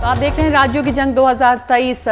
तो आप देख रहे हैं राज्यों की जंग 2023।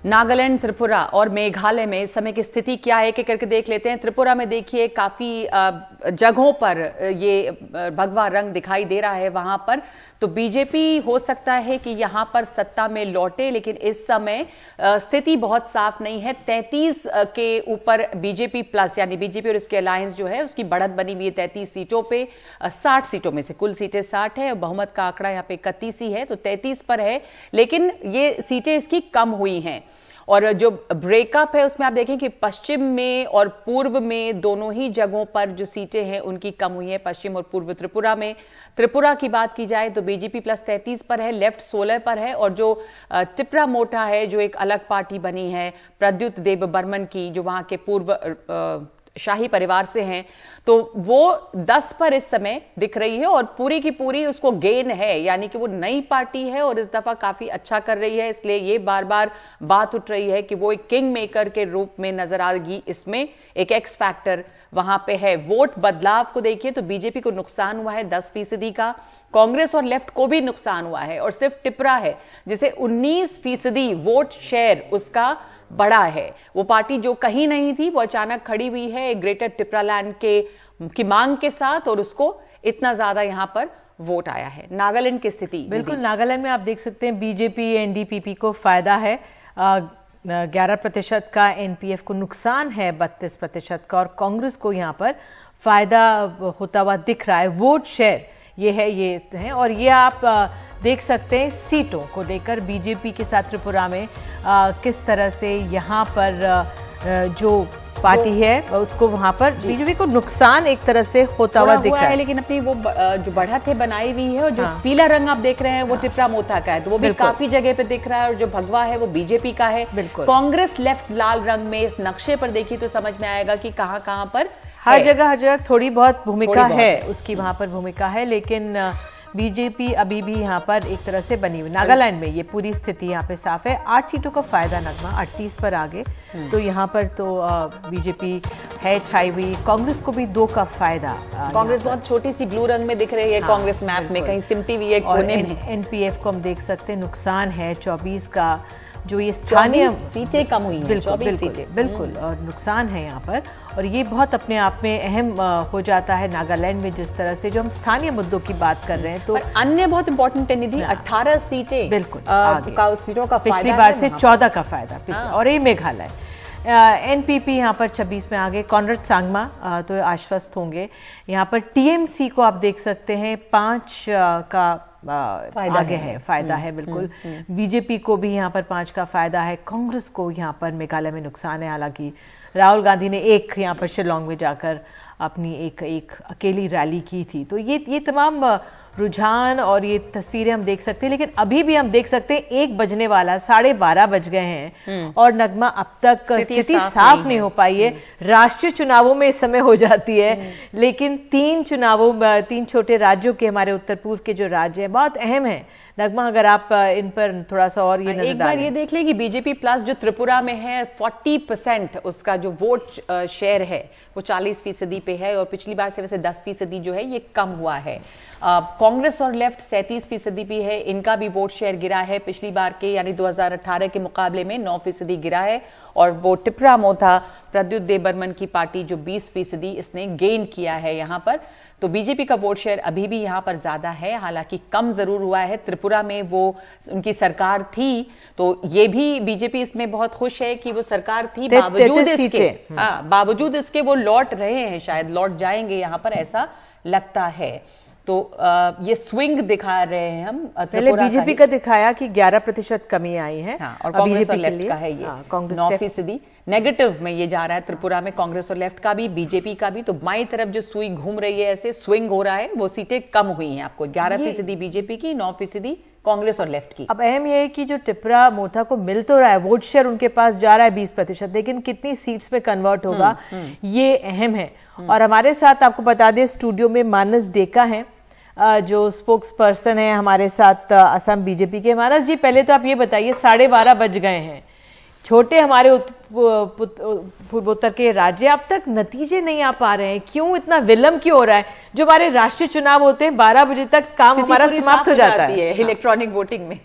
नागालैंड, त्रिपुरा और मेघालय में इस समय की स्थिति क्या है एक करके देख लेते हैं। त्रिपुरा में देखिए काफी जगहों पर ये भगवा रंग दिखाई दे रहा है। वहां पर तो बीजेपी हो सकता है कि यहां पर सत्ता में लौटे, लेकिन इस समय स्थिति बहुत साफ नहीं है। 33 के ऊपर बीजेपी प्लस यानी बीजेपी और इसके अलायंस जो है उसकी बढ़त बनी हुई है 33 सीटों पे। 60 सीटों में से कुल सीटें 60 है, बहुमत का आंकड़ा यहाँ पे 31 ही है, तो 33 पर है, लेकिन ये सीटें इसकी कम हुई हैं। और जो ब्रेकअप है उसमें आप देखें कि पश्चिम में और पूर्व में दोनों ही जगहों पर जो सीटें हैं उनकी कम हुई है, पश्चिम और पूर्व त्रिपुरा में। त्रिपुरा की बात की जाए तो बीजेपी प्लस 33 पर है, लेफ्ट 16 पर है, और जो टिपरा मोटा है जो एक अलग पार्टी बनी है प्रद्युत देव बर्मन की, जो वहां के पूर्व शाही परिवार से हैं, तो वो 10 पर इस समय दिख रही है और पूरी की पूरी उसको गेन है, यानी कि वो नई पार्टी है और इस दफा काफी अच्छा कर रही है। इसलिए ये बार बार बात उठ रही है कि वो एक किंग मेकर के रूप में नजर आएगी। इसमें एक एक्स फैक्टर वहां पे है। वोट बदलाव को देखिए तो बीजेपी को नुकसान हुआ है 10% का, कांग्रेस और लेफ्ट को भी नुकसान हुआ है, और सिर्फ टिपरा है जिसे 19% वोट शेयर उसका बड़ा है। वो पार्टी जो कहीं नहीं थी वो अचानक खड़ी हुई है एक ग्रेटर टिपरालैंड की मांग के साथ, और उसको इतना ज्यादा यहां पर वोट आया है। नागालैंड की स्थिति बिल्कुल, नागालैंड में आप देख सकते हैं बीजेपी एनडीपीपी को फायदा है 11% का, एनपीएफ को नुकसान है 32% का, और कांग्रेस को यहाँ पर फायदा होता हुआ दिख रहा है। वोट शेयर ये है, और ये आप देख सकते हैं सीटों को देखकर बीजेपी के साथ त्रिपुरा में किस तरह से यहाँ पर जो पार्टी है उसको वहां पर बीजेपी को नुकसान एक तरह से होता हुआ दिख रहा है। लेकिन अपनी वो जो बढ़त है बनाई हुई है, और जो पीला रंग आप देख रहे हैं वो टिपरा मोथा का है, तो वो भी काफी जगह पे दिख रहा है, और जो भगवा है वो बीजेपी का है। कांग्रेस लेफ्ट लाल रंग में इस नक्शे पर देखिए तो समझ में आएगा कि कहां पर हर जगह थोड़ी बहुत भूमिका है उसकी, वहां पर भूमिका है, लेकिन बीजेपी अभी भी यहाँ पर एक तरह से बनी हुई। नागालैंड में ये पूरी स्थिति यहाँ पे साफ है। 8 सीटों का फायदा नगमा 38 पर आगे, तो यहाँ पर तो बीजेपी है छाई हुई। कांग्रेस को भी 2 का फायदा। कांग्रेस बहुत छोटी सी ब्लू रंग में दिख रही है कांग्रेस मैप में, कहीं सिमटी हुई है कोने में। एनपीएफ को हम देख सकते हैं नुकसान है 24 का, जो ये स्थानीय सीटें कम हुई हैं, 24 सीटें बिल्कुल और नुकसान है यहाँ पर। और ये बहुत अपने आप में अहम हो जाता है नागालैंड में, जिस तरह से जो हम स्थानीय मुद्दों की बात कर रहे हैं। तो अन्य बहुत इंपॉर्टेंट है निधि, 18 सीटें बिल्कुल सीटों का पिछली बार से 14 का फायदा, और ये मेघालय। एनपीपी यहाँ पर 26 में आगे। कॉनरेड सांगमा तो आश्वस्त होंगे। यहाँ पर टीएमसी को आप देख सकते हैं 5 का फायदा है बिल्कुल। बीजेपी को भी यहाँ पर 5 का फायदा है। कांग्रेस को यहाँ पर मेघालय में नुकसान है, हालांकि राहुल गांधी ने एक यहाँ पर शिलोंग में जाकर अपनी एक अकेली रैली की थी। तो ये तमाम रुझान और ये तस्वीरें हम देख सकते हैं, लेकिन अभी भी हम देख सकते हैं 1 बजने वाला, 12:30 बज गए हैं और नगमा अब तक स्थिति साफ नहीं हो पाई है। राष्ट्रीय चुनावों में इस समय हो जाती है, लेकिन 3 छोटे राज्यों के, हमारे उत्तर पूर्व के जो राज्य है बहुत अहम है। नगमा, अगर आप इन पर थोड़ा सा और ये नजर एक बार ये देख लें कि बीजेपी प्लस जो त्रिपुरा में है 40% उसका जो वोट शेयर है वो 40% पे है, और पिछली बार से वैसे 10% जो है ये कम हुआ है। कांग्रेस और लेफ्ट 37% भी है, इनका भी वोट शेयर गिरा है पिछली बार के यानी 2018 के मुकाबले में 9% गिरा है। और वो टिपरा मोथा प्रद्युत देव बर्मन की पार्टी जो 20% इसने गेन किया है यहाँ पर। तो बीजेपी का वोट शेयर अभी भी यहाँ पर ज्यादा है, हालांकि कम जरूर हुआ है। त्रिपुरा में वो उनकी सरकार थी, तो ये भी बीजेपी इसमें बहुत खुश है कि वो सरकार थी, बावजूद इसके वो लौट रहे हैं, शायद लौट जाएंगे यहाँ पर, ऐसा लगता है। तो ये स्विंग दिखा रहे हैं हम। पहले बीजेपी का दिखाया कि 11% कमी आई है, और कांग्रेस और लेफ्ट का है ये 9% नेगेटिव में ये जा रहा है त्रिपुरा में, कांग्रेस और लेफ्ट का भी, बीजेपी का भी। तो बाईं तरफ जो सुई घूम रही है, ऐसे स्विंग हो रहा है, वो सीटें कम हुई हैं आपको, 11% बीजेपी की, 9% कांग्रेस और लेफ्ट की। अब अहम यह है कि जो टिपरा मोथा को मिल तो रहा है, वोट शेयर उनके पास जा रहा है 20%, लेकिन कितनी सीट्स में कन्वर्ट होगा ये अहम है। और हमारे साथ आपको बता दें स्टूडियो में मानस डेका है, जो स्पोक्स पर्सन है हमारे साथ असम बीजेपी के। मानस जी, पहले तो आप ये बताइए, 12:30 बज गए हैं, छोटे हमारे पूर्वोत्तर के राज्य, अब तक नतीजे नहीं आ पा रहे हैं, क्यों इतना विलंब क्यों हो रहा है? जो हमारे राष्ट्रीय चुनाव होते हैं 12 बजे तक काम हमारा समाप्त हो जाता है इलेक्ट्रॉनिक वोटिंग में।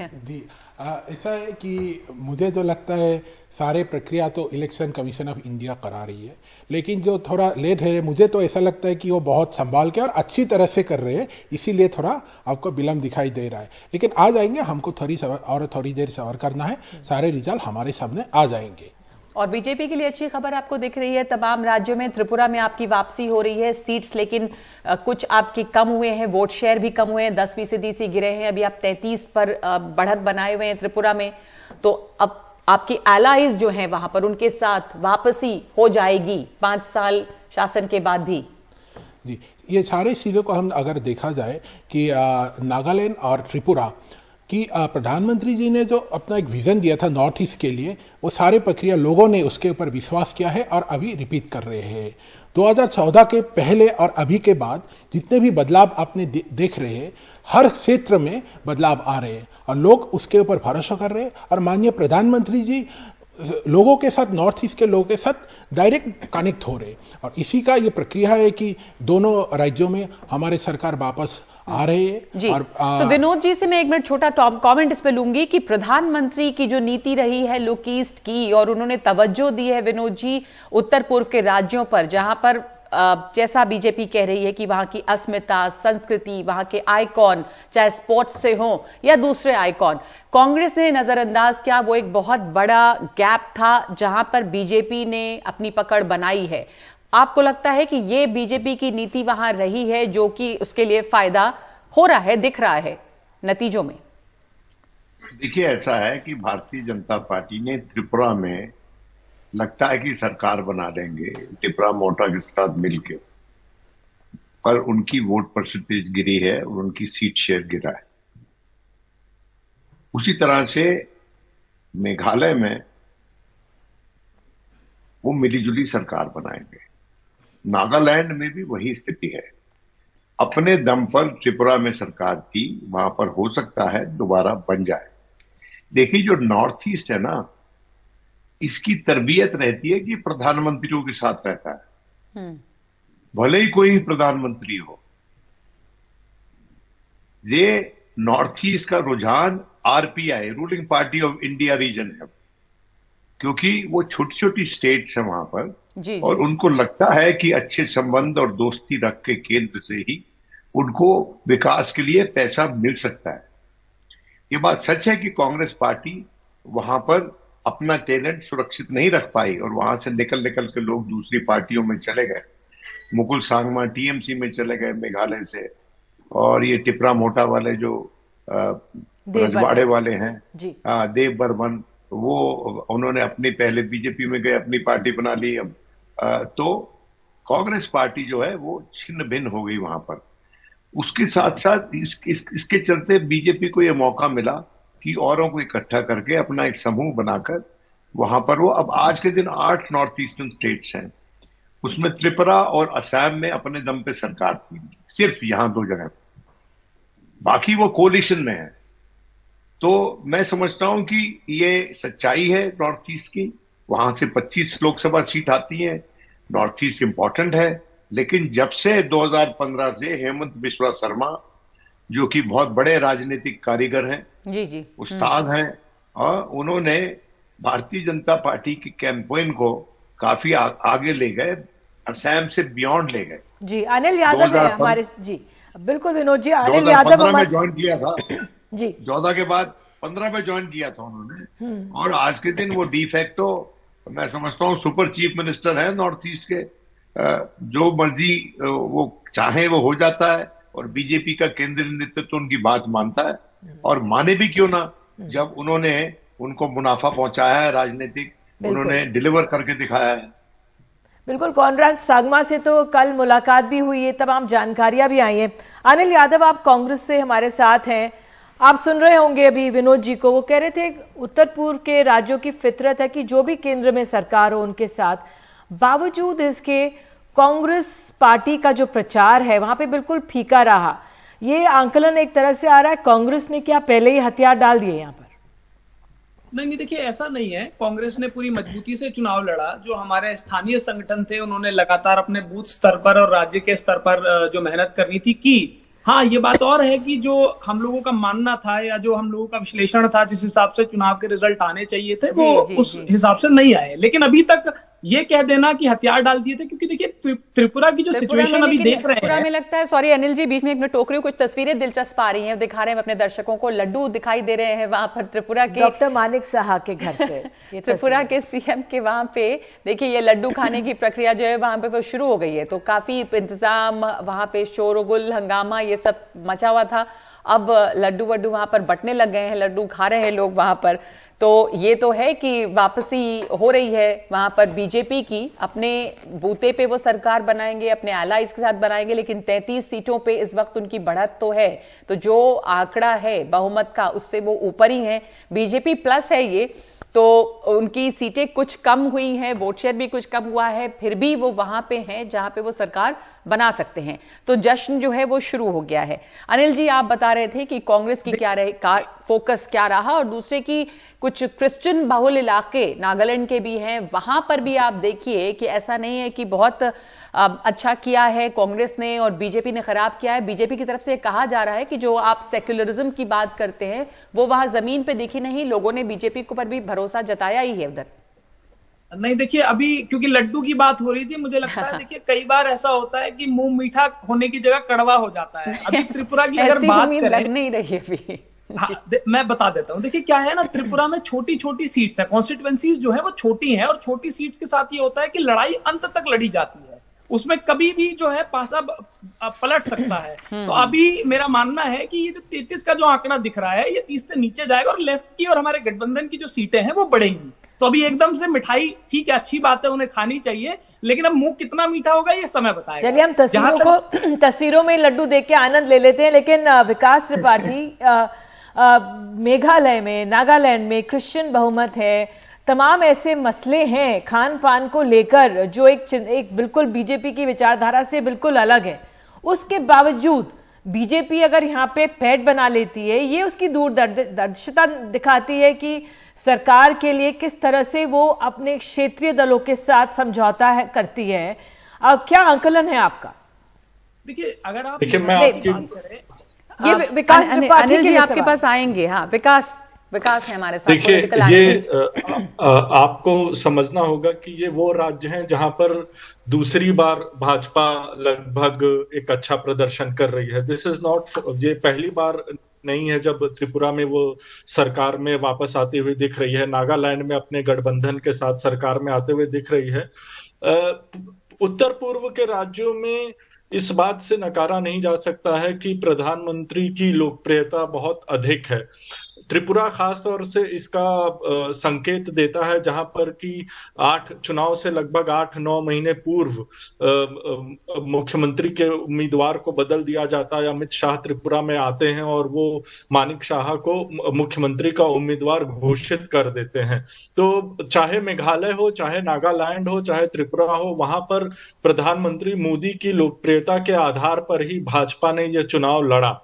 ऐसा है कि मुझे जो लगता है सारे प्रक्रिया तो इलेक्शन कमीशन ऑफ इंडिया करा रही है, लेकिन जो थोड़ा लेट है मुझे तो ऐसा लगता है कि वो बहुत संभाल के और अच्छी तरह से कर रहे हैं, इसीलिए थोड़ा आपको विलम्ब दिखाई दे रहा है। लेकिन आ जाएंगे, हमको थोड़ी देर सबर करना है, सारे रिजल्ट हमारे सामने आ जाएंगे। और बीजेपी के लिए अच्छी खबर आपको दिख रही है, तमाम राज्यों में त्रिपुरा में आपकी वापसी हो रही है, सीट्स लेकिन कुछ आपके कम हुए हैं, वोट शेयर भी कम हुए हैं, 10% से गिरे हैं, अभी आप 33 पर बढ़त बनाए हुए हैं त्रिपुरा में। तो अब आपकी एलाइज जो हैं वहां पर उनके साथ वापसी हो जाएगी 5 साल शासन के बाद भी। जी, ये सारी चीज़ों को हम अगर देखा जाए कि नागालैंड और त्रिपुरा कि प्रधानमंत्री जी ने जो अपना एक विजन दिया था नॉर्थ ईस्ट के लिए, वो सारे प्रक्रिया लोगों ने उसके ऊपर विश्वास किया है और अभी रिपीट कर रहे हैं। 2014 के पहले और अभी के बाद जितने भी बदलाव आपने देख रहे हैं, हर क्षेत्र में बदलाव आ रहे हैं और लोग उसके ऊपर भरोसा कर रहे हैं। और माननीय प्रधानमंत्री जी लोगों के साथ, नॉर्थ ईस्ट के लोगों के साथ डायरेक्ट कनेक्ट हो रहे, और इसी का ये प्रक्रिया है कि दोनों राज्यों में हमारे सरकार वापस आ रहे हैं। जी, और तो विनोद जी से मैं एक मिनट छोटा कमेंट इस पे लूंगी कि प्रधानमंत्री की जो नीति रही है लुक ईस्ट की, और उन्होंने तवज्जो दी है विनोद जी उत्तर पूर्व के राज्यों पर, जहां पर जैसा बीजेपी कह रही है कि वहां की अस्मिता, संस्कृति, वहां के आइकॉन, चाहे स्पोर्ट्स से हो या दूसरे आइकॉन, कांग्रेस ने नजरअंदाज किया। वो एक बहुत बड़ा गैप था जहां पर बीजेपी ने अपनी पकड़ बनाई है। आपको लगता है कि ये बीजेपी की नीति वहां रही है जो कि उसके लिए फायदा हो रहा है, दिख रहा है नतीजों में? देखिए, ऐसा है कि भारतीय जनता पार्टी ने त्रिपुरा में लगता है कि सरकार बना देंगे त्रिपुरा मोटा के साथ मिलकर, पर उनकी वोट परसेंटेज गिरी है और उनकी सीट शेयर गिरा है। उसी तरह से मेघालय में वो मिलीजुली सरकार बनाएंगे। नागालैंड में भी वही स्थिति है। अपने दम पर त्रिपुरा में सरकार थी, वहां पर हो सकता है दोबारा बन जाए। देखिए, जो नॉर्थ ईस्ट है ना, इसकी तरबियत रहती है कि प्रधानमंत्रियों के साथ रहता है, भले ही कोई प्रधानमंत्री हो। ये नॉर्थ ईस्ट का रुझान RPI, ruling party of India region है, क्योंकि वो छोटी छोटी स्टेट्स है वहां पर जी। और उनको लगता है कि अच्छे संबंध और दोस्ती रख के केंद्र से ही उनको विकास के लिए पैसा मिल सकता है। ये बात सच है कि कांग्रेस पार्टी वहां पर अपना टैलेंट सुरक्षित नहीं रख पाई और वहां से निकल के लोग दूसरी पार्टियों में चले गए। मुकुल सांगमा टीएमसी में चले गए मेघालय से, और ये टिपरा मोटा वाले जो रजवाड़े वाले हैं, देव बर्मन, वो उन्होंने अपनी पहले बीजेपी में गए, अपनी पार्टी बना ली। अब तो कांग्रेस पार्टी जो है वो छिन्न भिन्न हो गई वहां पर। उसके साथ साथ इसके चलते बीजेपी को यह मौका मिला कि औरों को इकट्ठा करके अपना एक समूह बनाकर वहां पर वो, अब आज के दिन 8 नॉर्थ ईस्टर्न स्टेट्स हैं, उसमें त्रिपुरा और असम में अपने दम पे सरकार थी, सिर्फ यहां 2 जगह, बाकी वो कोलिशन में है। तो मैं समझता हूं कि ये सच्चाई है नॉर्थ ईस्ट की। वहां से 25 लोकसभा सीट आती है, नॉर्थ ईस्ट इंपॉर्टेंट है। लेकिन जब से 2015 से हेमंत बिस्वा शर्मा, जो कि बहुत बड़े राजनीतिक कारीगर हैं, जी उस्ताद हैं, और उन्होंने भारतीय जनता पार्टी की कैंपेन को काफी आगे ले गए, असम से बियॉन्ड ले गए। जी, अनिल यादव है हमारे। जी बिल्कुल विनोद जी, अनिल यादव में ज्वाइन किया था जी, 14 के बाद 15 में ज्वाइन किया था उन्होंने, और आज के दिन वो डिफैक्टो मैं समझता हूँ सुपर चीफ मिनिस्टर है नॉर्थ ईस्ट के। जो मर्जी वो चाहे वो हो जाता है, और बीजेपी का केंद्रीय नेतृत्व उनकी बात मानता है, और माने भी क्यों ना, जब उन्होंने उनको मुनाफा पहुंचाया है राजनीतिक, उन्होंने डिलीवर करके दिखाया है। बिल्कुल। कॉनराड सांगमा से तो कल मुलाकात भी हुई है, तमाम जानकारियां भी आई हैं। अनिल यादव, आप कांग्रेस से हमारे साथ हैं, आप सुन रहे होंगे अभी विनोद जी को। वो कह रहे थे उत्तर पूर्व के राज्यों की फितरत है कि जो भी केंद्र में सरकार हो उनके साथ, बावजूद इसके कांग्रेस पार्टी का जो प्रचार है वहां पे बिल्कुल फीका रहा। ये आंकलन एक तरह से आ रहा है कांग्रेस ने क्या पहले ही हथियार डाल दिए यहाँ पर? नहीं, देखिए ऐसा नहीं है। कांग्रेस ने पूरी मजबूती से चुनाव लड़ा। जो हमारे स्थानीय संगठन थे उन्होंने लगातार अपने बूथ स्तर पर और राज्य के स्तर पर जो मेहनत करनी थी की, हाँ, ये बात और है कि जो हम लोगों का मानना था या जो हम लोगों का विश्लेषण था, जिस हिसाब से चुनाव के रिजल्ट आने चाहिए थे, वो उस हिसाब से नहीं आए। लेकिन अभी तक ये कह देना कि हथियार डाल दिए थे, क्योंकि देखिए त्रिपुरा की जो सिचुएशन अभी देख रहे हैं, में लगता है, सॉरी अनिल जी बीच में एक मिनट टोक रही हूँ, कुछ तस्वीरें दिलचस्प आ रही हैं, दिखा रहे हैं अपने दर्शकों को, लड्डू दिखाई दे रहे हैं वहां पर त्रिपुरा के डॉक्टर मानिक साहा के घर से त्रिपुरा के सीएम के वहां पे देखिए ये लड्डू खाने की प्रक्रिया जो है वहां पे वो शुरू हो गई है। तो काफी इंतजाम, वहां पे शोरगुल हंगामा ये सब मचा हुआ था। अब लड्डू वड्डू वहां पर बंटने लग गए हैं, लड्डू खा रहे हैं लोग वहां पर। तो ये तो है कि वापसी हो रही है वहां पर बीजेपी की, अपने बूते पे वो सरकार बनाएंगे, अपने एलाइज के साथ बनाएंगे, लेकिन 33 सीटों पे इस वक्त उनकी बढ़त तो है। तो जो आंकड़ा है बहुमत का उससे वो ऊपर ही है, बीजेपी प्लस है ये। तो उनकी सीटें कुछ कम हुई हैं, वोट शेयर भी कुछ कम हुआ है, फिर भी वो वहां पे हैं जहां पे वो सरकार बना सकते हैं। तो जश्न जो है वो शुरू हो गया है। अनिल जी आप बता रहे थे कि कांग्रेस की क्या रहे, फोकस क्या रहा, और दूसरे की कुछ क्रिश्चियन बहुल इलाके नागालैंड के भी हैं, वहां पर भी आप देखिए कि ऐसा नहीं है कि बहुत अच्छा किया है कांग्रेस ने और बीजेपी ने खराब किया है। बीजेपी की तरफ से कहा जा रहा है कि जो आप सेक्युलरिज्म की बात करते हैं वो वहां जमीन पे दिखी नहीं, लोगों ने बीजेपी को पर भी भरोसा जताया ही है उधर। नहीं देखिए, अभी क्योंकि लड्डू की बात हो रही थी, मुझे लगता है देखिए कई बार ऐसा होता है कि मुंह मीठा होने की जगह कड़वा हो जाता है। अभी त्रिपुरा की अगर बात करें, लग नहीं रही अभी। हाँ, मैं बता देता हूँ। देखिए क्या है ना, त्रिपुरा में छोटी छोटी सीट्स है, कॉन्स्टिट्यूएंसीज जो है वो छोटी है, और छोटी सीट्स के साथ ये होता है कि लड़ाई अंत तक लड़ी जाती है, उसमें कभी भी जो है पासा पलट सकता है। तो अभी मेरा मानना है कि ये जो 33 का जो आंकड़ा दिख रहा है ये 30 से नीचे जाएगा, और लेफ्ट की और हमारे गठबंधन की जो सीटें हैं वो बढ़ेंगी। तो अभी एकदम से मिठाई ठीक है, अच्छी बात है, उन्हें खानी चाहिए, लेकिन अब मुंह कितना मीठा होगा ये समय बताएगा। चलिए हम तस्वीरों में लड्डू देख के आनंद ले लेते हैं, लेकिन विकास त्रिपाठी, मेघालय में, नागालैंड में क्रिश्चियन बहुमत है, तमाम ऐसे मसले हैं खान पान को लेकर जो एक बिल्कुल बीजेपी की विचारधारा से बिल्कुल अलग है। उसके बावजूद बीजेपी अगर यहाँ पे पैठ बना लेती है, ये उसकी दूरदर्शिता दिखाती है कि सरकार के लिए किस तरह से वो अपने क्षेत्रीय दलों के साथ समझौता करती है। अब क्या आंकलन है आपका? देखिए अगर आप ये विकास त्रिपाठी अनिल जी आपके पास आएंगे। हाँ विकास है हमारे साथ। देखिए ये आपको समझना होगा कि ये वो राज्य हैं जहां पर दूसरी बार भाजपा लगभग एक अच्छा प्रदर्शन कर रही है। दिस इज नॉट, ये पहली बार नहीं है जब त्रिपुरा में वो सरकार में वापस आती हुई दिख रही है, नागालैंड में अपने गठबंधन के साथ सरकार में आते हुए दिख रही है। उत्तर पूर्व के राज्यों में इस बात से नकारा नहीं जा सकता है कि प्रधानमंत्री की लोकप्रियता बहुत अधिक है। त्रिपुरा खास तौर से इसका संकेत देता है, जहां पर कि चुनाव से लगभग 8-9 महीने पूर्व मुख्यमंत्री के उम्मीदवार को बदल दिया जाता है। अमित शाह त्रिपुरा में आते हैं और वो मानिक शाह को मुख्यमंत्री का उम्मीदवार घोषित कर देते हैं। तो चाहे मेघालय हो, चाहे नागालैंड हो, चाहे त्रिपुरा हो, वहां पर प्रधानमंत्री मोदी की लोकप्रियता के आधार पर ही भाजपा ने यह चुनाव लड़ा।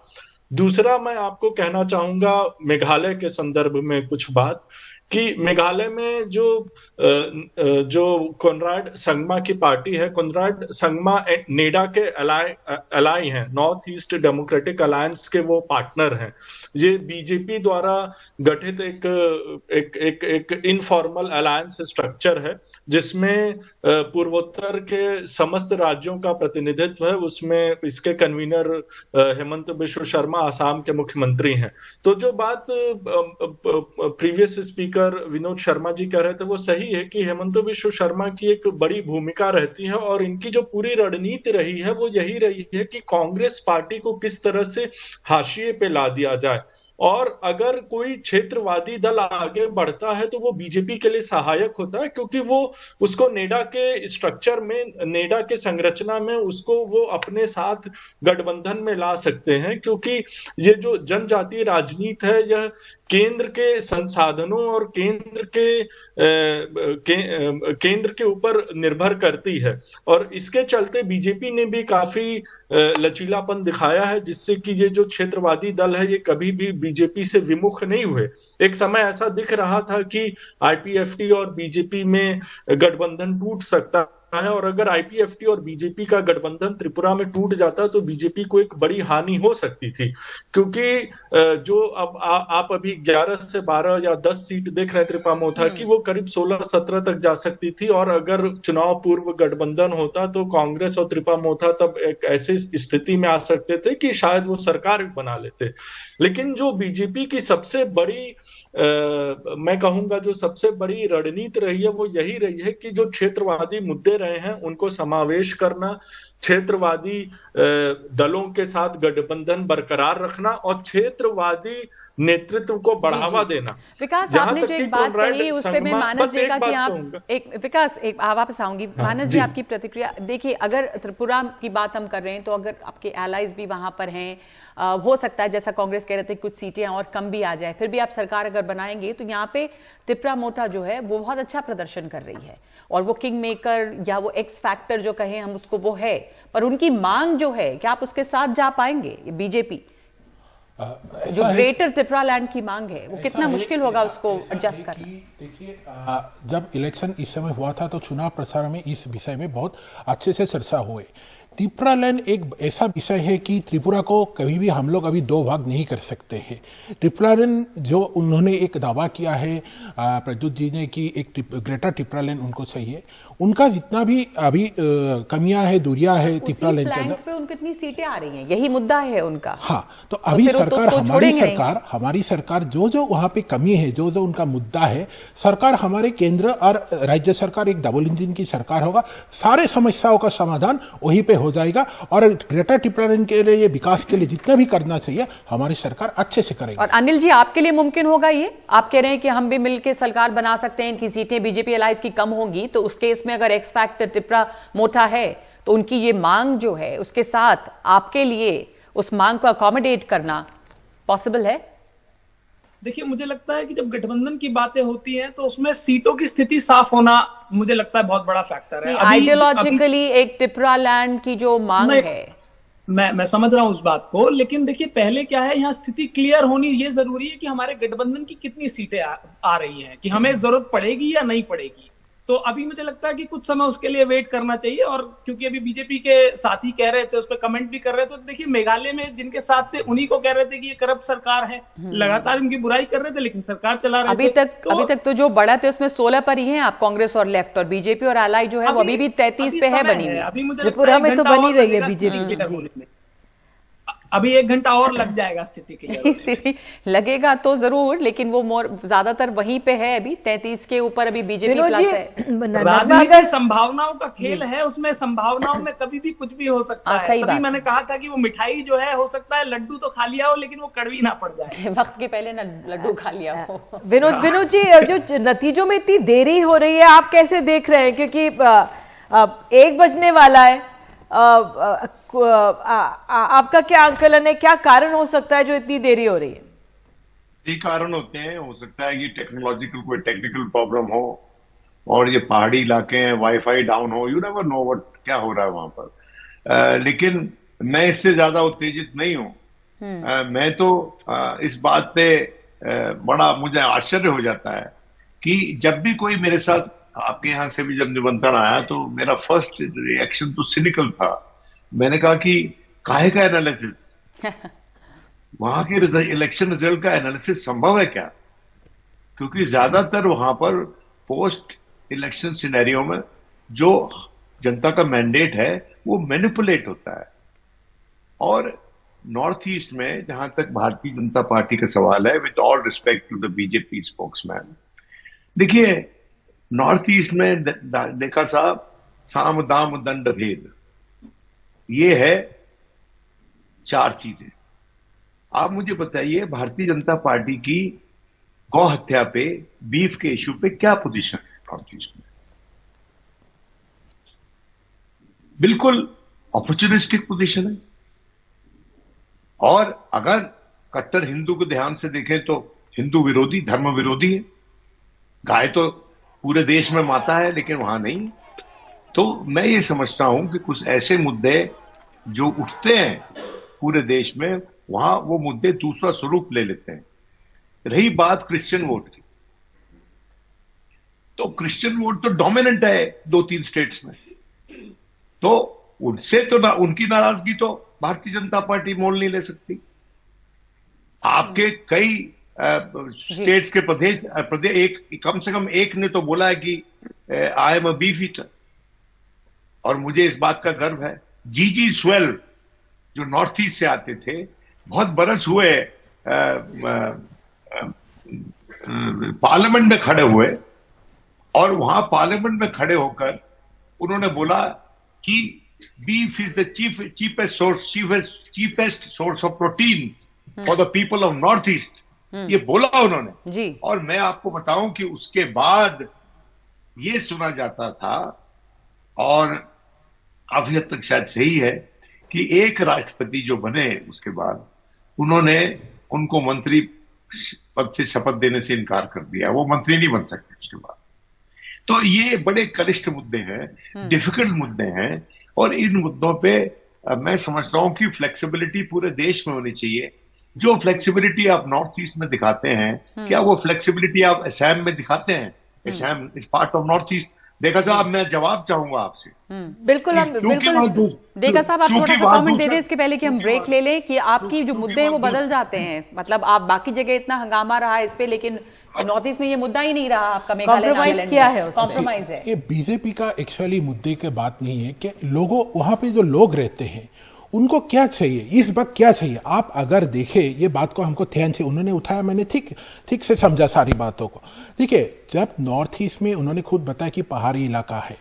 दूसरा मैं आपको कहना चाहूंगा मेघालय के संदर्भ में कुछ बात, कि मेघालय में जो कोनराड संगमा की पार्टी है, कोनराड संगमा नेडा के अलाई हैं, नॉर्थ ईस्ट डेमोक्रेटिक अलायंस के वो पार्टनर हैं। ये बीजेपी द्वारा गठित एक इनफॉर्मल अलायंस स्ट्रक्चर है, जिसमें पूर्वोत्तर के समस्त राज्यों का प्रतिनिधित्व है। उसमें इसके कन्वीनर हेमंत बिश्व शर्मा आसाम के मुख्यमंत्री हैं। तो जो बात प्रीवियस स्पीकर विनोद शर्मा जी कह रहे थे वो सही है कि हेमंत बिश्व शर्मा की एक बड़ी भूमिका रहती है, और इनकी जो पूरी रणनीति रही है वो यही रही है कि कांग्रेस पार्टी को किस तरह से हाशिए पे ला दिया जाए, और अगर कोई क्षेत्रवादी दल आगे बढ़ता है तो वो बीजेपी के लिए सहायक होता है, क्योंकि वो उसको नेडा के स्ट्रक्चर में, नेडा के संरचना में उसको वो अपने साथ गठबंधन में ला सकते हैं। क्योंकि ये जो जनजातीय राजनीति है यह केंद्र के संसाधनों और केंद्र के ऊपर निर्भर करती है, और इसके चलते बीजेपी ने भी काफी लचीलापन दिखाया है, जिससे कि ये जो क्षेत्रवादी दल है ये कभी भी बीजेपी से विमुख नहीं हुए। एक समय ऐसा दिख रहा था कि आईपीएफटी और बीजेपी में गठबंधन टूट सकता है, और अगर आईपीएफटी और बीजेपी का गठबंधन त्रिपुरा में टूट जाता तो बीजेपी को एक बड़ी हानि हो सकती थी, क्योंकि जो अब आप अभी 11 से 12 या 10 सीट देख रहे हैं त्रिपुरा मोथा की, वो करीब 16-17 तक जा सकती थी। और अगर चुनाव पूर्व गठबंधन होता तो कांग्रेस और त्रिपुरा मोथा तब एक ऐसी स्थिति में आ सकते थे कि शायद वो सरकार बना लेते। लेकिन जो बीजेपी की सबसे बड़ी मैं कहूंगा जो सबसे बड़ी रणनीति रही है वो यही रही है कि जो क्षेत्रवादी मुद्दे रहे हैं उनको समावेश करना, क्षेत्रवादी दलों के साथ गठबंधन बरकरार रखना और क्षेत्रवादी नेतृत्व को बढ़ावा देना। विकास, आपने जो एक बात कही उस पे मैं मानस जी का कि आप एक विकास एक वापस आऊंगी। मानस जी, आपकी प्रतिक्रिया। देखिए, अगर त्रिपुरा की बात हम कर रहे हैं तो अगर आपके एलाइज भी वहां पर हैं, हो सकता है जैसा कांग्रेस कह रहे थे कुछ सीटें और कम भी आ जाए, फिर भी आप सरकार अगर बनाएंगे तो यहाँ पे त्रिपुरा मोटा जो है वो बहुत अच्छा प्रदर्शन कर रही है और वो किंग मेकर या वो एक्स फैक्टर जो कहें हम उसको, वो है। पर उनकी मांग जो है, क्या आप उसके साथ जा पाएंगे? बीजेपी जो ग्रेटर त्रिपुरा लैंड की मांग है वो कितना मुश्किल होगा उसको एडजस्ट करना? देखिए, जब इलेक्शन इस समय हुआ था तो चुनाव प्रचार में इस विषय में बहुत अच्छे से चर्चा हुए। त्रिपुरा लैंड एक ऐसा विषय है कि त्रिपुरा को कभी भी हम लोग अभी दो भाग नहीं कर सकते हैं। त्रिपुरा लैंड जो उन्होंने एक दावा किया है प्रद्युत जी ने कि एक ग्रेटर त्रिपुरा लैंड उनको चाहिए, उनका जितना भी अभी कमियां है, दूरियां है त्रिपुरा लैंड के अंदर, पे उन कितनी सीटें आ रही हैं, यही मुद्दा है उनका। हाँ, तो अभी सरकार हमारी सरकार जो जो वहां पे कमी है, जो जो उनका मुद्दा है, सरकार हमारे केंद्र और राज्य सरकार एक डबल इंजन की सरकार होगा, सारे समस्याओं का समाधान वहीं पे हो जाएगा और ग्रेटर त्रिपुरा लैंड के लिए, विकास के लिए जितना भी करना चाहिए हमारी सरकार अच्छे से करेगी। और अनिल जी, आपके लिए मुमकिन होगा ये? आप कह रहे हैं कि हम भी मिलकर सरकार बना सकते हैं, इनकी सीटें बीजेपी अलायंस की कम होंगी, तो उस केस में अगर एक्स फैक्टर त्रिपुरा मोटा है तो उनकी ये मांग जो है उसके साथ आपके लिए उस मांग को अकोमोडेट करना पॉसिबल है? देखिए, मुझे लगता है कि जब गठबंधन की बातें होती हैं तो उसमें सीटों की स्थिति साफ होना मुझे लगता है बहुत बड़ा फैक्टर है। आइडियोलॉजिकली एक त्रिपुरा लैंड की जो मांग है, मैं समझ रहा हूं उस बात को, लेकिन देखिए पहले क्या है, यहाँ स्थिति क्लियर होनी ये जरूरी है कि हमारे गठबंधन की कितनी सीटें आ रही हैं, कि हमें जरूरत पड़ेगी या नहीं पड़ेगी। तो अभी मुझे लगता है कि कुछ समय उसके लिए वेट करना चाहिए। और क्योंकि अभी बीजेपी के साथी कह रहे थे, उस पर कमेंट भी कर रहे थे, तो देखिए मेघालय में जिनके साथ थे उन्हीं को कह रहे थे कि ये करप्ट सरकार है, लगातार उनकी बुराई कर रहे थे, लेकिन सरकार चला रहे थे। अभी तक तो जो बढ़ा थे उसमें 16 पर ही हैं आप, कांग्रेस और लेफ्ट, और बीजेपी और एलाई जो है वो अभी भी 33 पे है बनी हुई। अभी मुझे त्रिपुरा में तो बनी रही है बीजेपी। अभी 1 घंटा और लग जाएगा स्थिति लगेगा तो जरूर, लेकिन वो ज्यादातर वहीं पे है अभी 33 के ऊपर अभी बीजेपी प्लस है। राजनीति संभावनाओं का खेल है, उसमें संभावनाओं में कभी भी कुछ भी हो सकता है। तभी मैंने कहा था कि वो मिठाई जो है हो सकता है लड्डू तो खा लिया हो लेकिन वो कड़वी ना पड़ जाए, वक्त के पहले ना लड्डू खा लिया हो। विनोद जी, जो नतीजों में इतनी देरी हो रही है आप कैसे देख रहे हैं? क्योंकि 1 बजने वाला है, आपका क्या आंकलन है, क्या कारण हो सकता है जो इतनी देरी हो रही है? कई कारण होते हैं, हो सकता है कि टेक्नोलॉजिकल कोई टेक्निकल प्रॉब्लम हो और ये पहाड़ी इलाके हैं, वाईफाई डाउन हो, यू नेवर नो व्हाट क्या हो रहा है वहां पर। लेकिन मैं इससे ज्यादा उत्तेजित नहीं हूं। मैं तो इस बात पे बड़ा मुझे आश्चर्य हो जाता है कि जब भी कोई मेरे साथ, आपके यहां से भी जब निमंत्रण आया तो मेरा फर्स्ट रिएक्शन तो सिनिकल था। मैंने कहा कि काहे का एनालिसिस, वहां के इलेक्शन रिजल्ट का एनालिसिस संभव है क्या? क्योंकि ज्यादातर वहां पर पोस्ट इलेक्शन सिनेरियो में जो जनता का मैंडेट है वो मैनिपुलेट होता है। और नॉर्थ ईस्ट में जहां तक भारतीय जनता पार्टी का सवाल है, with all respect to the BJP spokesman, देखिए नॉर्थ ईस्ट में देखा साहब, साम दाम दंड भेद, ये है 4 चीजें। आप मुझे बताइए भारतीय जनता पार्टी की गौ हत्या पे, बीफ के इश्यू पे क्या पोजीशन है नॉर्थ ईस्ट में? बिल्कुल अपॉर्चुनिस्टिक पोजीशन है। और अगर कट्टर हिंदू को ध्यान से देखें तो हिंदू विरोधी, धर्म विरोधी है। गाय तो पूरे देश में माता है लेकिन वहां नहीं। तो मैं ये समझता हूं कि कुछ ऐसे मुद्दे जो उठते हैं पूरे देश में, वहां वो मुद्दे दूसरा स्वरूप ले लेते हैं। रही बात क्रिश्चियन वोट की, तो क्रिश्चियन वोट तो डोमिनेंट है 2-3 स्टेट्स में। तो उनसे तो ना, उनकी नाराजगी तो भारतीय जनता पार्टी मोल नहीं ले सकती। आपके कई स्टेट्स के प्रदेश एक कम से कम एक ने तो बोला है कि I am a beef eater, और मुझे इस बात का गर्व है। जीजी स्वेल जो नॉर्थ ईस्ट से आते थे, बहुत बरस हुए पार्लियामेंट में खड़े हुए, और वहां पार्लियामेंट में खड़े होकर उन्होंने बोला कि beef is the cheapest source of protein for the people of north east. ये बोला उन्होंने जी। और मैं आपको बताऊं कि उसके बाद ये सुना जाता था, और अभी हद तक शायद सही है, कि एक राष्ट्रपति जो बने उसके बाद उन्होंने उनको मंत्री पद से शपथ देने से इनकार कर दिया, वो मंत्री नहीं बन सकते उसके बाद। तो ये बड़े कलिष्ठ मुद्दे हैं, डिफिकल्ट मुद्दे हैं, और इन मुद्दों पे मैं समझता हूं कि फ्लेक्सिबिलिटी पूरे देश में होनी चाहिए। जो फ्लेक्सिबिलिटी आप नॉर्थ ईस्ट में दिखाते हैं, क्या वो फ्लेक्सिबिलिटी आप असम में दिखाते हैं? Assam is part of north east. देखा साहब, मैं जवाब चाहूंगा आपसे। बिल्कुल, हम बिल्कुल। देखा साहब, आप थोड़ा सा कमेंट दे दें इसके पहले कि हम ब्रेक ले लें, कि आपकी जो मुद्दे हैं वो बदल जाते हैं। मतलब आप बाकी जगह इतना हंगामा रहा है इस पे, लेकिन नॉर्थ ईस्ट में ये मुद्दा ही नहीं रहा आपका। मेघालय नागालैंड क्या है? कॉम्प्रोमाइज है। ये बीजेपी का एक्चुअली मुद्दे की बात नहीं है कि लोगों, वहां पे जो लोग रहते हैं उनको क्या चाहिए, इस वक्त क्या चाहिए। आप अगर देखें ये बात को, हमको ध्यान से उन्होंने उठाया, मैंने ठीक से समझा सारी बातों को। देखिए, जब नॉर्थ ईस्ट में उन्होंने खुद बताया कि पहाड़ी इलाका है,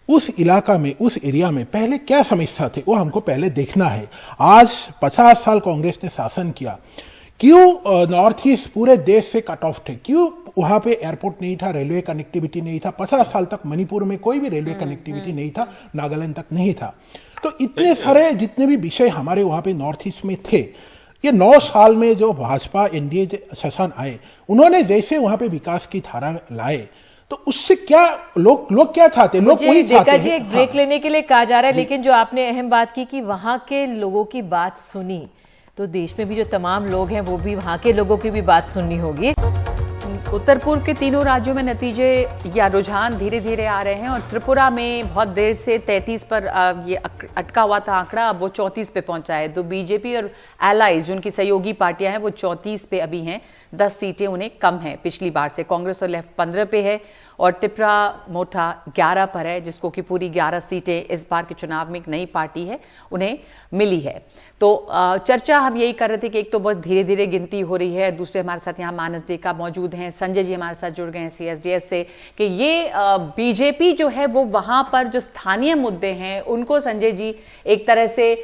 उस इलाका में, उस एरिया में पहले क्या समस्या थी वो हमको पहले देखना है। आज 50 साल कांग्रेस ने शासन किया, क्यों नॉर्थ ईस्ट पूरे देश से कट ऑफ थे? क्यों वहां पे एयरपोर्ट नहीं था, रेलवे कनेक्टिविटी नहीं था? 50 साल तक मणिपुर में कोई भी रेलवे कनेक्टिविटी नहीं था, नागालैंड तक नहीं था। तो इतने सारे जितने भी विषय हमारे वहां पे नॉर्थ ईस्ट में थे, ये 9 साल में जो भाजपा एनडीए शासन आए, उन्होंने जैसे वहां पे विकास की धारा लाए, तो उससे क्या लोग क्या चाहते हैं? लोग वही चाहते हैं। एक ब्रेक लेने के लिए कहा जा रहा है, लेकिन जो आपने अहम बात की कि वहां के लोगों की बात सुनी, तो देश में भी जो तमाम लोग हैं वो भी वहां के लोगों की भी बात सुननी होगी। उत्तर पूर्व के तीनों राज्यों में नतीजे या रुझान धीरे धीरे आ रहे हैं, और त्रिपुरा में बहुत देर से 33 पर ये अटका हुआ था आंकड़ा, अब वो 34 पे पहुंचा है। तो बीजेपी और एलाइज, जो उनकी सहयोगी पार्टियां हैं, वो 34 पे अभी हैं। 10 सीटें उन्हें कम हैं पिछली बार से। कांग्रेस और लेफ्ट 15 पे है, और टिपरा मोटा 11 पर है, जिसको कि पूरी 11 सीटें इस बार के चुनाव में एक नई पार्टी है उन्हें मिली है। तो चर्चा हम यही कर रहे थे कि एक तो बहुत धीरे धीरे गिनती हो रही है। दूसरे हमारे साथ यहाँ मानस डेका मौजूद हैं, संजय जी हमारे साथ जुड़ गए हैं सीएसडीएस से, कि ये बीजेपी जो है वो वहां पर जो स्थानीय मुद्दे हैं उनको संजय जी एक तरह से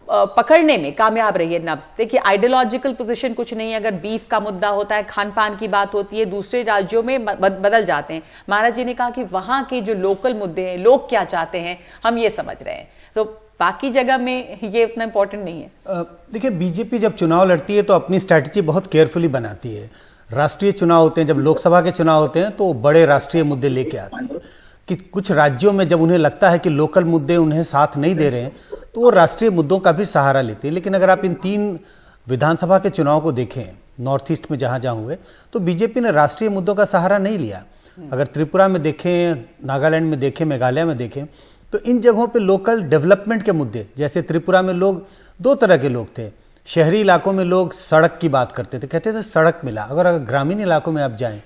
पकड़ने में कामयाब रही है नब्ज। देखिए, आइडियोलॉजिकल पोजीशन कुछ नहीं है। अगर बीफ का मुद्दा होता है, खान पान की बात होती है, दूसरे राज्यों में बदल जाते हैं। महाराज जी ने कहा कि वहां के जो लोकल मुद्दे हैं, लोग क्या चाहते हैं, हम ये समझ रहे हैं। तो बाकी जगह में ये उतना इंपॉर्टेंट नहीं है। देखिए, बीजेपी जब चुनाव लड़ती है तो अपनी स्ट्रैटेजी बहुत केयरफुली बनाती है। राष्ट्रीय चुनाव होते हैं, जब लोकसभा के चुनाव होते हैं, तो बड़े राष्ट्रीय मुद्दे लेके आती है। कि कुछ राज्यों में जब उन्हें लगता है कि लोकल मुद्दे उन्हें साथ नहीं दे रहे हैं, तो वो राष्ट्रीय मुद्दों का भी सहारा लेते हैं। लेकिन अगर आप इन 3 विधानसभा के चुनाव को देखें, नॉर्थ ईस्ट में जहां जहां हुए, तो बीजेपी ने राष्ट्रीय मुद्दों का सहारा नहीं लिया। अगर त्रिपुरा में देखें, नागालैंड में देखें, मेघालय में देखें, तो इन जगहों पे लोकल डेवलपमेंट के मुद्दे, जैसे त्रिपुरा में लोग 2 तरह के लोग थे। शहरी इलाकों में लोग सड़क की बात करते थे, कहते थे सड़क मिला। अगर ग्रामीण इलाकों में आप जाएं,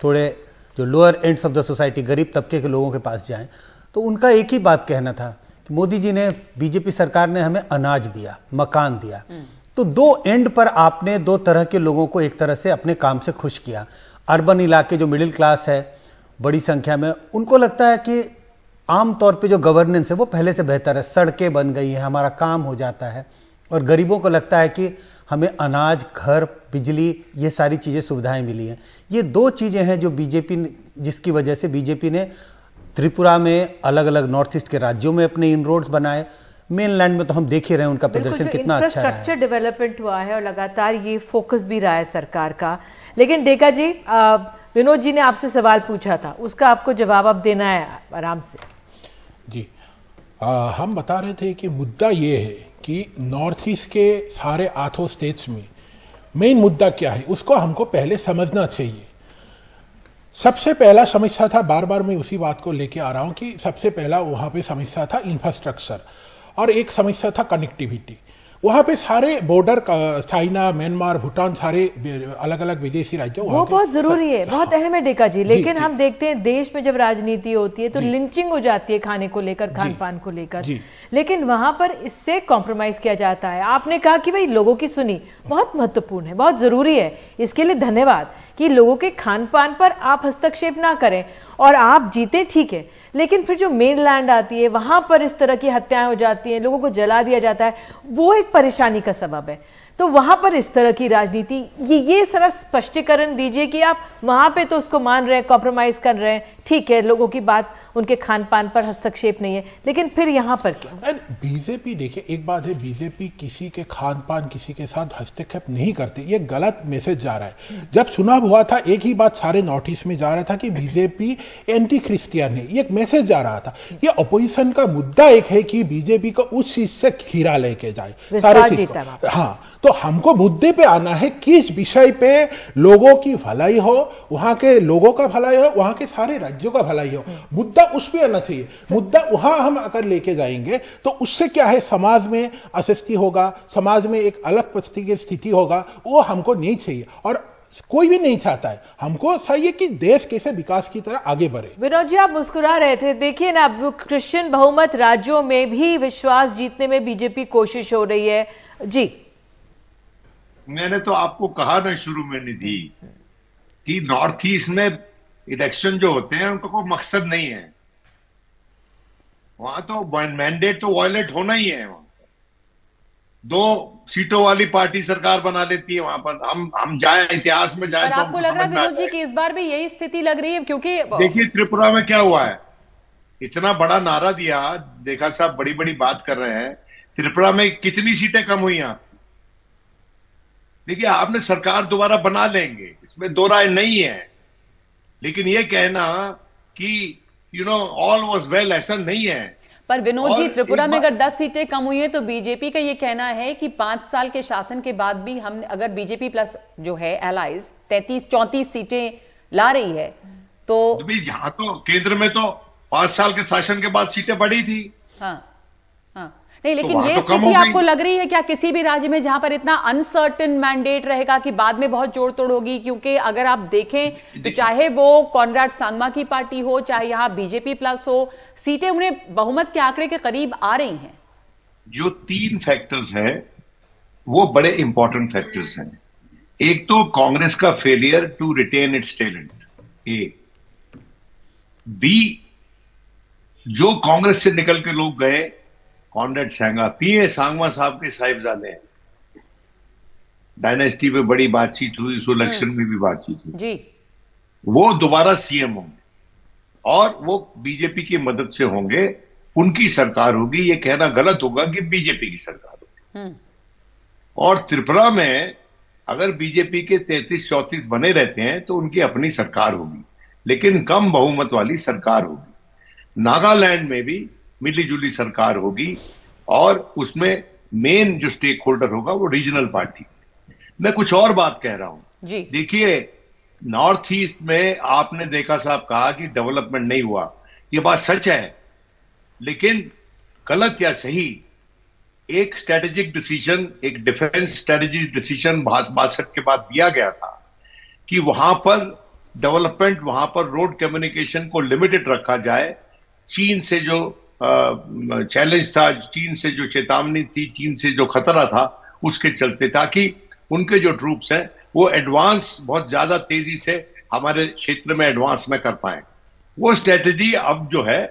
थोड़े जो lower ends of the society, गरीब तबके के लोगों के पास जाएं, तो उनका एक ही बात कहना था कि मोदी जी ने, बीजेपी सरकार ने हमें अनाज दिया, मकान दिया। तो 2 एंड पर आपने 2 तरह के लोगों को एक तरह से अपने काम से खुश किया। अर्बन इलाके, जो मिडिल क्लास है बड़ी संख्या में, उनको लगता है कि आमतौर पे जो गवर्नेंस है वो पहले से बेहतर है, सड़कें बन गई हैं, हमारा काम हो जाता है। और गरीबों को लगता है कि हमें अनाज, घर, बिजली, ये सारी चीजें, सुविधाएं मिली हैं। ये 2 चीजें हैं जो बीजेपी, जिसकी वजह से बीजेपी ने त्रिपुरा में, अलग अलग नॉर्थ ईस्ट के राज्यों में अपने इनरोड्स बनाए। मेनलैंड में तो हम देख ही रहे हैं उनका प्रदर्शन कितना अच्छा रहा है। इंफ्रास्ट्रक्चर डेवलपमेंट हुआ है और लगातार ये फोकस भी रहा है सरकार का। लेकिन डेका जी, विनोद जी ने आपसे सवाल पूछा था, उसका आपको जवाब अब देना है आराम से। जी, हम बता रहे थे कि मुद्दा ये है कि नॉर्थ ईस्ट के सारे 8 स्टेट्स में मेन मुद्दा क्या है, उसको हमको पहले समझना चाहिए। सबसे पहला समस्या था, बार बार मैं उसी बात को लेके आ रहा हूं कि सबसे पहला वहां पे समस्या था इंफ्रास्ट्रक्चर, और एक समस्या था कनेक्टिविटी। वहां पे सारे बॉर्डर, चाइना, म्यांमार, भूटान, सारे अलग अलग विदेशी राज्यों, वो बहुत जरूरी है, बहुत अहम है डेका जी। लेकिन जी। हम देखते हैं देश में जब राजनीति होती है तो जी। लिंचिंग हो जाती है खाने को लेकर, खान पान को लेकर, जी। लेकिन वहां पर इससे कॉम्प्रोमाइज किया जाता है। आपने कहा कि भाई लोगों की सुनी, बहुत महत्वपूर्ण है, बहुत जरूरी है, इसके लिए धन्यवाद कि लोगों के खान पान पर आप हस्तक्षेप ना करें और आप जीते, ठीक है, लेकिन फिर जो मेन लैंड आती है वहां पर इस तरह की हत्याएं हो जाती हैं, लोगों को जला दिया जाता है, वो एक परेशानी का सबब है। तो वहां पर इस तरह की राजनीति, ये सारा स्पष्टीकरण दीजिए कि आप वहां पे तो उसको मान रहे हैं, कॉम्प्रोमाइज कर रहे हैं, ठीक है, लोगों की बात, उनके खान पान पर हस्तक्षेप नहीं है, लेकिन फिर यहां पर क्यों? बीजेपी, देखिए एक बात है, बीजेपी किसी के खान पान, किसी के साथ हस्तक्षेप नहीं करती, ये गलत मैसेज जा रहा है। जब चुनाव हुआ था एक ही बात सारे नॉर्थ ईस्ट में जा रहा था कि बीजेपी एंटी क्रिश्चियन है, ये एक मैसेज जा रहा था। ये अपोजिशन का मुद्दा एक है कि बीजेपी को उस चीज से खीरा लेके जाए सारे चीज को। हाँ, तो हमको मुद्दे पे आना है, किस विषय पे लोगों की भलाई हो, वहां के लोगों का भलाई हो, वहां के सारे राज्यों का भलाई हो, मुद्दा उस पे आना चाहिए। मुद्दा वहां हम अगर लेके जाएंगे तो उससे क्या है, समाज में अशिष्टि होगा, समाज में एक अलग स्थिति होगा, वो हमको नहीं चाहिए और कोई भी नहीं चाहता है। हमको चाहिए कि देश कैसे विकास की तरह आगे बढ़े। विनोद जी, आप मुस्कुरा रहे थे, देखिए ना, अब क्रिश्चियन बहुमत राज्यों में भी विश्वास जीतने में बीजेपी कोशिश हो रही है। जी, मैंने तो आपको कहा ना शुरू में निधि कि नॉर्थ ईस्ट में इलेक्शन जो होते हैं उनका कोई मकसद नहीं है, वहां तो मैंडेट तो वायलेट होना ही है। वहां 2 सीटों वाली पार्टी सरकार बना लेती है वहां पर। हम जाए इतिहास में जाए पर तो आपको लग रहा है विनोद जी कि इस बार भी यही स्थिति लग रही है? क्योंकि देखिए त्रिपुरा में क्या हुआ है, इतना बड़ा नारा दिया, देखा साहब बड़ी बड़ी बात कर रहे हैं, त्रिपुरा में कितनी सीटें कम हुई आप देखिए। आपने सरकार दोबारा बना लेंगे, इसमें दो राय नहीं है, लेकिन ये कहना कि ऑल वाज वेल, ऐसा नहीं है। पर विनोद जी, त्रिपुरा में अगर 10 सीटें कम हुई है तो बीजेपी का ये कहना है कि 5 साल के शासन के बाद भी हम अगर बीजेपी प्लस जो है एलाइज 33-34 सीटें ला रही है तो यहाँ तो केंद्र में तो 5 साल के शासन के बाद सीटें बढ़ी थी। हाँ, नहीं, लेकिन तो ये स्थिति आपको लग रही है क्या किसी भी राज्य में जहां पर इतना अनसर्टेन मैंडेट रहेगा कि बाद में बहुत जोड़ तोड़ होगी? क्योंकि अगर आप देखें तो चाहे वो कॉनराड सांगमा की पार्टी हो, चाहे यहां बीजेपी प्लस हो, सीटें उन्हें बहुमत के आंकड़े के करीब आ रही हैं। जो 3 फैक्टर्स हैं वो बड़े इंपॉर्टेंट फैक्टर्स हैं। एक तो कांग्रेस का failure to retain its talent, A. B, जो कांग्रेस से निकल के लोग गए, कॉनरेड सांगमा, पीए सांगमा साहब के साहिबजादे हैं, डायनेस्टी पे बड़ी बातचीत हुई, उस इलेक्शन में भी बातचीत हुई जी, वो दोबारा सीएम होंगे और वो बीजेपी की मदद से होंगे, उनकी सरकार होगी। ये कहना गलत होगा कि बीजेपी की सरकार होगी। और त्रिपुरा में अगर बीजेपी के 33-34 बने रहते हैं तो उनकी अपनी सरकार होगी, लेकिन कम बहुमत वाली सरकार होगी। नागालैंड में भी मिली जुली सरकार होगी और उसमें मेन जो स्टेक होल्डर होगा वो रीजनल पार्टी। मैं कुछ और बात कह रहा हूं जी। देखिए, नॉर्थ ईस्ट में आपने देखा साहब कहा कि डेवलपमेंट नहीं हुआ, ये बात सच है, लेकिन गलत या सही, एक स्ट्रेटेजिक डिसीजन, एक डिफेंस स्ट्रेटेजी डिसीजन 62 के बाद दिया गया था कि वहां पर डेवलपमेंट, वहां पर रोड कम्युनिकेशन को लिमिटेड रखा जाए। चीन से जो चैलेंज था, चीन से जो चेतावनी थी, चीन से जो खतरा था, उसके चलते, ताकि उनके जो ट्रूप्स हैं वो एडवांस बहुत ज्यादा तेजी से हमारे क्षेत्र में एडवांस न कर पाए। वो स्ट्रेटेजी अब जो है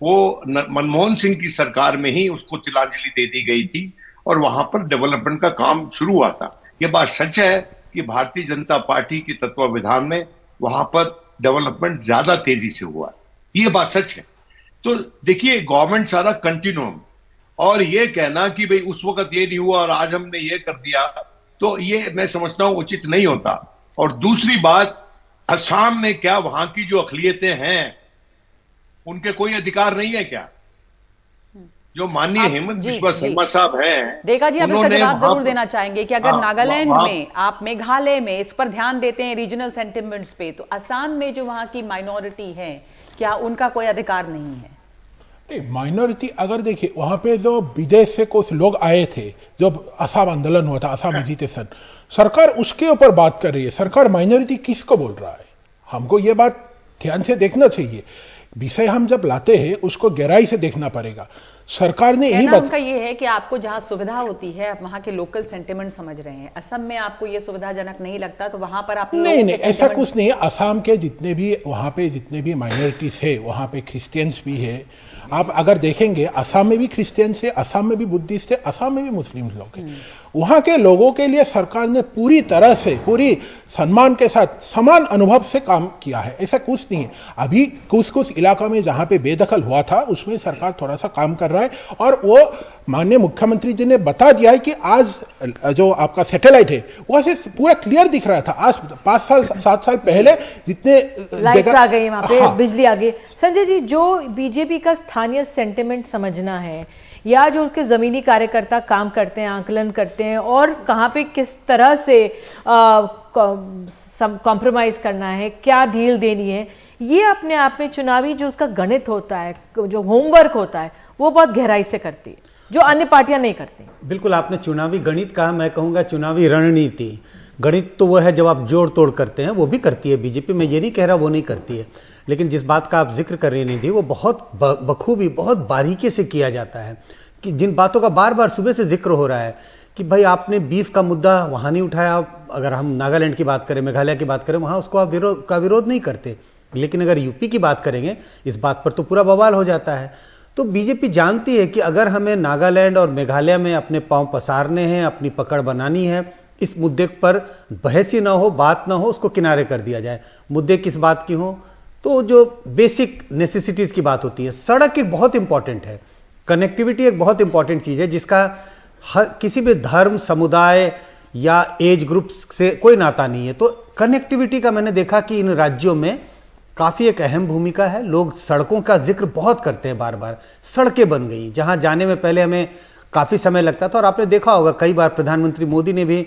वो मनमोहन सिंह की सरकार में ही उसको तिलांजलि दे दी गई थी और वहां पर डेवलपमेंट का काम शुरू हुआ था। ये बात सच है कि भारतीय जनता पार्टी के तत्वावधान में वहां पर डेवलपमेंट ज्यादा तेजी से हुआ, ये बात सच है। तो देखिए, गवर्नमेंट सारा कंटिन्यूम, और ये कहना कि भाई उस वक्त ये नहीं हुआ और आज हमने ये कर दिया, तो ये मैं समझता हूं उचित नहीं होता। और दूसरी बात, असम में क्या वहां की जो अकलियतें हैं उनके कोई अधिकार नहीं है क्या? जो माननीय हेमंत जी, बिस्वा जी। शर्मा साहब हैं, रेखा जी, आप इसका उन्होंने जवाब वहां जरूर पर- देना चाहेंगे कि अगर हाँ, नागालैंड वहां- में, आप मेघालय में इस पर ध्यान देते हैं रीजनल सेंटिमेंट्स पे, तो असम में जो वहां की माइनॉरिटी है, क्या उनका कोई अधिकार नहीं है? माइनॉरिटी अगर देखिए, वहां पे जो विदेश से कुछ लोग आए थे, जो असम आंदोलन हुआ था, असम एजिटेशन, सरकार उसके ऊपर बात कर रही है। सरकार माइनॉरिटी किसको बोल रहा है? हमको ये बात ध्यान से देखना चाहिए। विषय हम जब लाते हैं उसको गहराई से देखना पड़ेगा। सरकार ने यही कहना बात, उनका ये है कि आपको जहां सुविधा होती है, आप वहां के लोकल सेंटिमेंट समझ रहे हैं। असम में आपको ये सुविधाजनक नहीं लगता, तो वहां पर आप नहीं नहीं, ऐसा कुछ नहीं है। असम के जितने भी वहाँ पे जितने भी माइनॉरिटीज है, वहाँ पे क्रिश्चियंस भी है। आप अगर देखेंगे, असम में भी क्रिश्चियंस है, असम में भी बुद्धिस्ट है, असम में भी मुस्लिम लोग हैं। वहाँ के लोगों के लिए सरकार ने पूरी तरह से, पूरी सम्मान के साथ, समान अनुभव से काम किया है। ऐसा कुछ नहीं है। अभी कुछ कुछ इलाका में जहाँ पे बेदखल हुआ था, उसमें सरकार थोड़ा सा काम कर रहा है। और वो माननीय मुख्यमंत्री जी ने बता दिया है कि आज जो आपका सैटेलाइट है, वहाँ से पूरा क्लियर दिख रहा था। आज 5 साल 7 साल पहले जितने लाइट्स आ गई वहां पे, हाँ। बिजली आ गई। संजय जी, जो बीजेपी का स्थानीय सेंटिमेंट समझना है, या जो उसके जमीनी कार्यकर्ता काम करते हैं, आकलन करते हैं, और कहाँ पे किस तरह से कॉम्प्रोमाइज करना है, क्या ढील देनी है, ये अपने आप में चुनावी जो उसका गणित होता है, जो होमवर्क होता है, वो बहुत गहराई से करती है, जो अन्य पार्टियां नहीं करती। बिल्कुल, आपने चुनावी गणित कहा, मैं कहूंगा चुनावी रणनीति। गणित तो वो है जब आप जोड़ तोड़ करते हैं, वो भी करती है बीजेपी, मैं ये नहीं कह रहा वो नहीं करती है। लेकिन जिस बात का आप जिक्र कर रहे निधि, वो बहुत बखूबी, बहुत बारीकी से किया जाता है। कि जिन बातों का बार बार सुबह से जिक्र हो रहा है कि भाई आपने बीफ का मुद्दा वहां नहीं उठाया, अगर हम नागालैंड की बात करें, मेघालय की बात करें, वहां उसको आप विरोध नहीं करते। लेकिन अगर यूपी की बात करेंगे, इस बात पर तो पूरा बवाल हो जाता है। तो बीजेपी जानती है कि अगर हमें नागालैंड और मेघालय में अपने पांव पसारने हैं, अपनी पकड़ बनानी है, इस मुद्दे पर बहस ही ना हो, बात ना हो, उसको किनारे कर दिया जाए। मुद्दे किस बात की हो? तो जो बेसिक नेसेसिटीज की बात होती है, सड़क एक बहुत इंपॉर्टेंट है, कनेक्टिविटी एक बहुत इंपॉर्टेंट चीज है, जिसका किसी भी धर्म, समुदाय या एज ग्रुप से कोई नाता नहीं है। तो कनेक्टिविटी का मैंने देखा कि इन राज्यों में काफी एक अहम भूमिका है। लोग सड़कों का जिक्र बहुत करते हैं, बार बार सड़कें बन गई जहां जाने में पहले हमें काफी समय लगता था। और आपने देखा होगा कई बार प्रधानमंत्री मोदी ने भी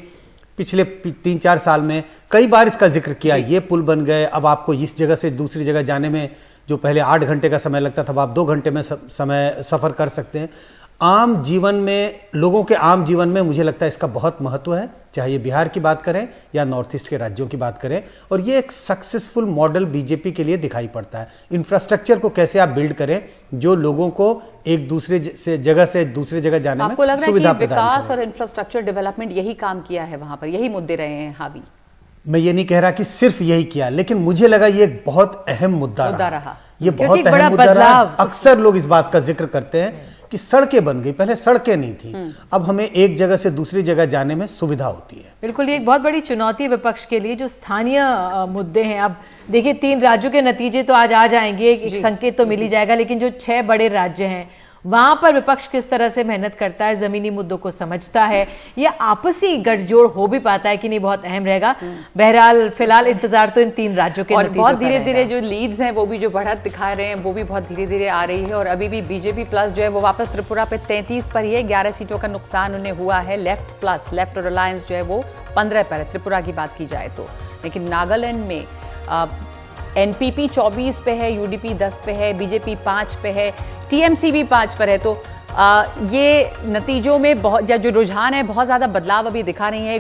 पिछले 3-4 साल में कई बार इसका जिक्र किया, ये पुल बन गए, अब आपको इस जगह से दूसरी जगह जाने में जो पहले 8 घंटे का समय लगता था, अब आप 2 घंटे में सफर कर सकते हैं। आम जीवन में, लोगों के आम जीवन में मुझे लगता है इसका बहुत महत्व है, चाहे ये बिहार की बात करें या नॉर्थ ईस्ट के राज्यों की बात करें। और ये एक सक्सेसफुल मॉडल बीजेपी के लिए दिखाई पड़ता है। इंफ्रास्ट्रक्चर को कैसे आप बिल्ड करें जो लोगों को एक दूसरे जगह से दूसरी जगह जाने में आपको लग रहा सुविधा है कि प्रदान विकास और इंफ्रास्ट्रक्चर डेवलपमेंट यही काम किया है वहां पर, यही मुद्दे रहे हैं हावी? मैं ये नहीं कह रहा कि सिर्फ यही किया, लेकिन मुझे लगा ये एक बहुत अहम मुद्दा रहा। ये बहुत एक बड़ा अहम मुद्दा रहा। बदलाव। अक्सर लोग इस बात का जिक्र करते हैं कि सड़कें बन गई, पहले सड़कें नहीं थी, अब हमें एक जगह से दूसरी जगह जाने में सुविधा होती है। बिल्कुल, ये एक बहुत बड़ी चुनौती विपक्ष के लिए, जो स्थानीय मुद्दे हैं। अब देखिए 3 राज्यों के नतीजे तो आज आ जाएंगे, एक संकेत तो मिल ही जाएगा, लेकिन जो 6 बड़े राज्य हैं वहां पर विपक्ष किस तरह से मेहनत करता है, जमीनी मुद्दों को समझता है, या आपसी गठजोड़ हो भी पाता है कि नहीं, बहुत अहम रहेगा। बहरहाल फिलहाल इंतजार तो इन 3 राज्यों के और नतीजों बहुत का धीरे धीरे रहेगा। जो लीड्स हैं वो भी जो बढ़त दिखा रहे हैं वो भी बहुत धीरे धीरे आ रही है। और अभी भी बीजेपी प्लस जो है वो वापस त्रिपुरा पे 33 पर ही है, 11 सीटों का नुकसान उन्हें हुआ है। लेफ्ट प्लस, लेफ्ट और अलायंस जो है वो 15 पर है त्रिपुरा की बात की जाए तो। लेकिन नागालैंड में एनपीपी 24 पे है, यूडीपी 10 पे है, बीजेपी 5 पे है, टीएमसी भी 5 पर है। तो ये नतीजों में बहुत, जो रुझान है, बहुत ज्यादा बदलाव अभी दिखा नहीं है।